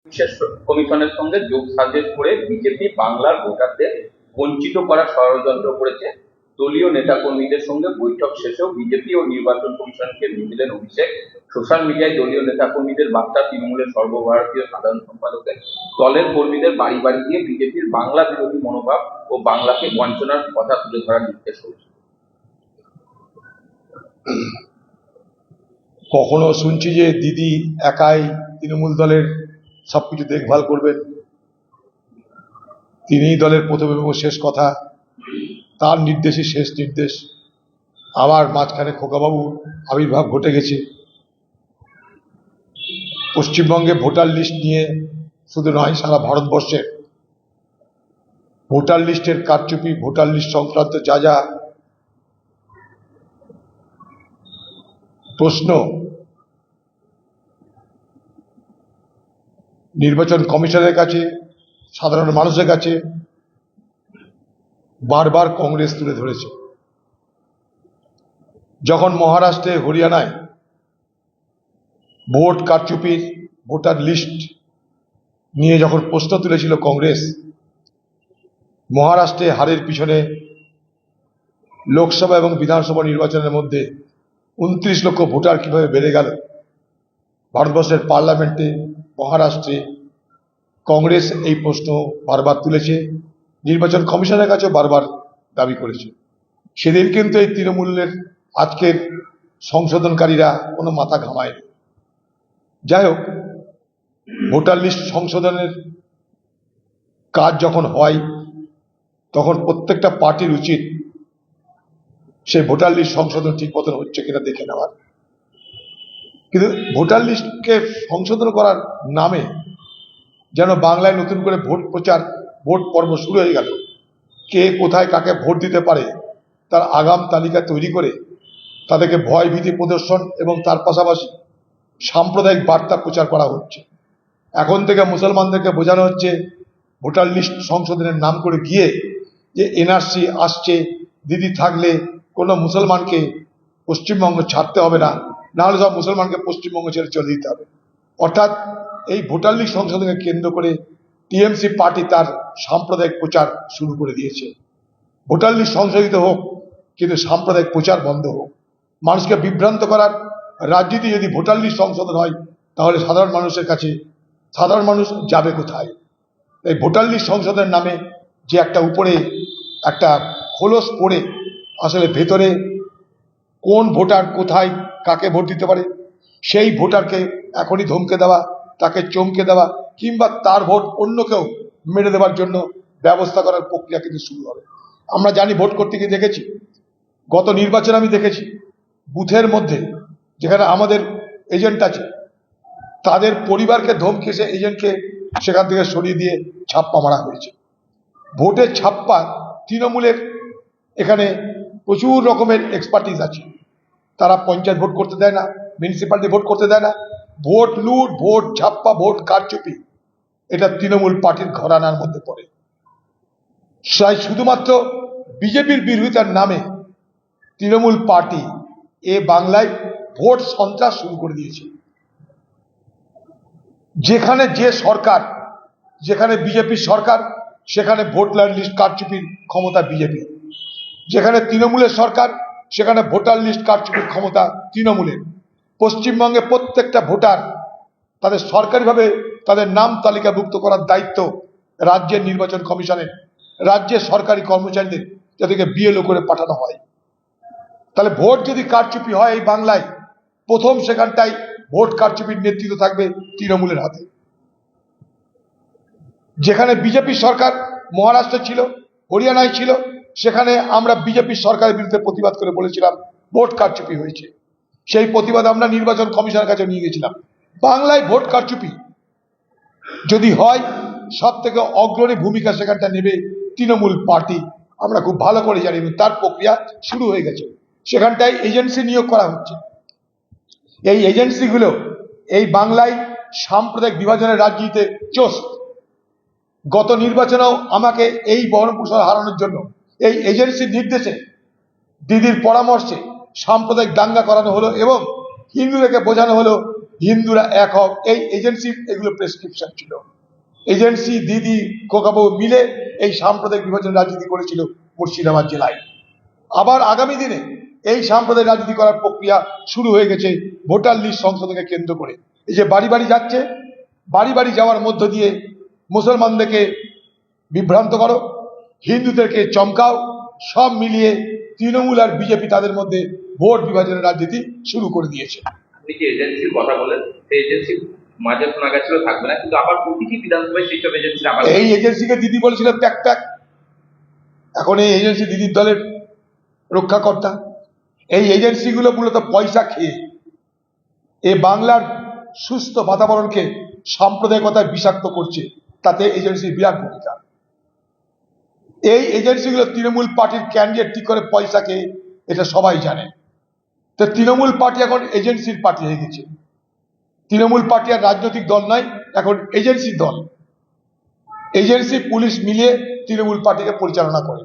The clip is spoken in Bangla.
বিশেষ কমিশনের সঙ্গে যোগসাজশ করে বিজেপি বাংলার ভোটারদের বঞ্চিত করার ষড়যন্ত্র করেছে। দলীয় নেতাকর্মীদের সঙ্গে বৈঠক শেষেও বিজেপি ও নির্বাচন কমিশনকে দিলেন অভিষেক। সোশ্যাল মিডিয়ায় দলীয় নেতাকর্মীদের বার্তা তৃণমূলের সর্বভারতীয় সাধারণ সম্পাদকের দলের কর্মীদের বাড়ি বাড়ি গিয়ে বিজেপির বাংলা বিরোধী মনোভাব ও বাংলাকে বঞ্চনার কথা তুলে ধরার নির্দেশ করেছে। কখনো শুনছি যে দিদি একাই তৃণমূল দলের সবকিছু দেখভাল করবেন, তিনিই দলের প্রথম এবং শেষ কথা, তার নির্দেশই শেষ নির্দেশ। আবার মাঝখানে খোকাবাবুর আবির্ভাব ঘটে গেছে। পশ্চিমবঙ্গে ভোটার লিস্ট নিয়ে শুধু নয়, সারা ভারতবর্ষের ভোটার লিস্টের কারচুপি, ভোটার লিস্ট সংক্রান্ত যা যা প্রশ্ন নির্বাচন কমিশনের কাছে, সাধারণ মানুষের কাছে বারবার কংগ্রেস তুলে ধরেছে। যখন মহারাষ্ট্রে, হরিয়ানায় ভোট কারচুপির, ভোটার লিস্ট নিয়ে যখন প্রশ্ন তুলেছিল কংগ্রেস, মহারাষ্ট্রে হারের পিছনে লোকসভা এবং বিধানসভা নির্বাচনের মধ্যে 29 লক্ষ ভোটার কিভাবে বেড়ে গেল ভারতবর্ষের পার্লামেন্টে, মহারাষ্ট্রে, কংগ্রেস এই প্রশ্ন বারবার তুলেছে, নির্বাচন কমিশনের কাছেও বারবার দাবি করেছে। সেদিন কিন্তু এই তৃণমূলের আজকের সংশোধনকারীরা কোনো মাথা ঘামায়নি। যাই হোক, ভোটার লিস্ট সংশোধনের কাজ যখন হয় তখন প্রত্যেকটা পার্টির উচিত সেই ভোটার লিস্ট সংশোধন ঠিক মতন হচ্ছে কিনা দেখে নেওয়ার। কিন্তু ভোটার লিস্টকে সংশোধন করার নামে যেন বাংলায় নতুন করে ভোট প্রচার, ভোট পর্ব শুরু হয়ে গেল। কে কোথায় কাকে ভোট দিতে পারে তার আগাম তালিকা তৈরি করে তাদেরকে ভয় ভীতি প্রদর্শন এবং তার পাশাপাশি সাম্প্রদায়িক বার্তা প্রচার করা হচ্ছে। এখন থেকে মুসলমানদেরকে বোঝানো হচ্ছে ভোটার লিস্ট সংশোধনের নাম করে গিয়ে যে এনআরসি আসছে, দিদি থাকলে কোনো মুসলমানকে পশ্চিমবঙ্গ ছাড়তে হবে না, নাহলে সব মুসলমানকে পশ্চিমবঙ্গ ছেড়ে চলে দিতে হবে। অর্থাৎ এই ভোটার লিস্ট সংশোধনকে কেন্দ্র করে টিএমসি পার্টি তার সাম্প্রদায়িক প্রচার শুরু করে দিয়েছে। ভোটার লিস্ট সংশোধিত হোক, কিন্তু সাম্প্রদায়িক প্রচার বন্ধ হোক। মানুষকে বিভ্রান্ত করার রাজনীতি যদি ভোটার লিস্ট সংশোধন হয়, তাহলে সাধারণ মানুষের কাছে সাধারণ মানুষ যাবে কোথায়? এই ভোটার লিস্ট সংশোধনের নামে যে একটা উপরে একটা খোলস পড়ে, আসলে ভেতরে কোন ভোটার কোথায় কাকে ভোট দিতে পারে সেই ভোটারকে এখনই ধমকে দেওয়া, তাকে চমকে দেওয়া, কিংবা তার ভোট অন্য কেউ মেরে দেওয়ার জন্য ব্যবস্থা করার প্রক্রিয়া কিন্তু শুরু হবে। আমরা জানি, ভোট করতে গিয়ে দেখেছি, গত নির্বাচনে আমি দেখেছি বুথের মধ্যে যেখানে আমাদের এজেন্ট আছে তাদের পরিবারকে ধমকে সে এজেন্টকে সেখান থেকে সরিয়ে দিয়ে ছাপ্পা মারা হয়েছে। ভোটের ছাপ্পা তৃণমূলের এখানে প্রচুর রকমের এক্সপার্টিস আছে। তারা পঞ্চায়েত ভোট করতে দেয় না, মিউনিসিপ্যালিটি ভোট করতে দেয় না। ভোট লুট, ভোট ছাপ্পা, ভোট কারচুপি, এটা তৃণমূল পার্টির ঘরানার মধ্যে পড়ে। তাই শুধুমাত্র বিজেপির বিরোধিতার নামে তৃণমূল পার্টি এ বাংলায় ভোট সন্ত্রাস শুরু করে দিয়েছে। যেখানে যে সরকার, যেখানে বিজেপির সরকার, সেখানে ভোটার লিস্ট কারচুপির ক্ষমতা বিজেপি। যেখানে তৃণমূলের সরকার, সেখানে ভোটার লিস্ট কারচুপির ক্ষমতা তৃণমূলের। পশ্চিমবঙ্গে প্রত্যেকটা ভোটার তাদের সরকারিভাবে তাদের নাম তালিকাভুক্ত করার দায়িত্ব রাজ্যের নির্বাচন কমিশনের, রাজ্যের সরকারি কর্মচারীদের, যাদেরকে বিএলও করে পাঠানো হয়। তাহলে ভোট যদি কারচুপি হয় এই বাংলায়, প্রথম সেখানটাই ভোট কারচুপির নেতৃত্ব থাকবে তৃণমূলের হাতে। যেখানে বিজেপি সরকার মহারাষ্ট্রে ছিল, হরিয়ানায় ছিল, সেখানে আমরা বিজেপি সরকারের বিরুদ্ধে প্রতিবাদ করে বলেছিলাম ভোট কারচুপি হয়েছে। সেই প্রতিবাদ আমরা নির্বাচন কমিশনের কাছে নিয়ে গেছিলাম। বাংলায় ভোট কারচুপি যদি হয়, সব থেকে অগ্রণী ভূমিকা সেখানটা নেবে তৃণমূল পার্টি। আমরা খুব ভালো করে জানি, তার প্রক্রিয়া শুরু হয়ে গেছে। সেখানটায় এজেন্সি নিয়োগ করা হচ্ছে। এই এজেন্সিগুলো এই বাংলায় সাম্প্রদায়িক বিভাজনের রাজনীতিতে চোস্ত। গত নির্বাচনেও আমাকে এই বহরমপুর শহর হারানোর জন্য এই এজেন্সির নির্দেশে, দিদির পরামর্শে সাম্প্রদায়িক দাঙ্গা করানো হলো এবং হিন্দুদেরকে বোঝানো হলো হিন্দুরা এক হোক, এই এজেন্সির এগুলো প্রেসক্রিপশন ছিল। এজেন্সি দিদি খোকাবাবু মিলে এই সাম্প্রদায়িক বিভাজন রাজনীতি করেছিল মুর্শিদাবাদ জেলায়। আবার আগামী দিনে এই সাম্প্রদায়িক রাজনীতি করার প্রক্রিয়া শুরু হয়ে গেছে ভোটার লিস্ট সংশোধনকে কেন্দ্র করে। এই যে বাড়ি বাড়ি যাচ্ছে, বাড়ি বাড়ি যাওয়ার মধ্য দিয়ে মুসলমানদেরকে বিভ্রান্ত করো, হিন্দুদেরকে চমকাও, সব মিলিয়ে তৃণমূল আর বিজেপি তাদের মধ্যে ভোট বিভাজনের রাজনীতি শুরু করে দিয়েছে। আপনি যে এজেন্সির কথা বলেন, সেই এজেন্সি মাঝে শোনা গেছিল থাকবে না, কিন্তু আবার প্রতিটি বিধানসভায় সেই সব এজেন্সির আবার এই এজেন্সিকে দিদি বলেছিল প্যাক প্যাক, এখন এই এজেন্সি দিদির দলের রক্ষাকর্তা। এই এজেন্সিগুলো মূলত পয়সা খেয়ে এ বাংলার সুস্থ বাতাবরণকে সাম্প্রদায়িকতায় বিষাক্ত করছে, তাতে এজেন্সির বিরাট ভূমিকা। এই এজেন্সিগুলো তৃণমূল পার্টির ক্যান্ডিডেট ঠিক করে পয়সা খেয়ে, এটা সবাই জানে। তো তৃণমূল পার্টি এখন এজেন্সির পার্টি হয়ে গেছে। তৃণমূল পার্টি আর রাজনৈতিক দল নয়, এখন এজেন্সির দল। এজেন্সি পুলিশ মিলিয়ে তৃণমূল পার্টিকে পরিচালনা করে।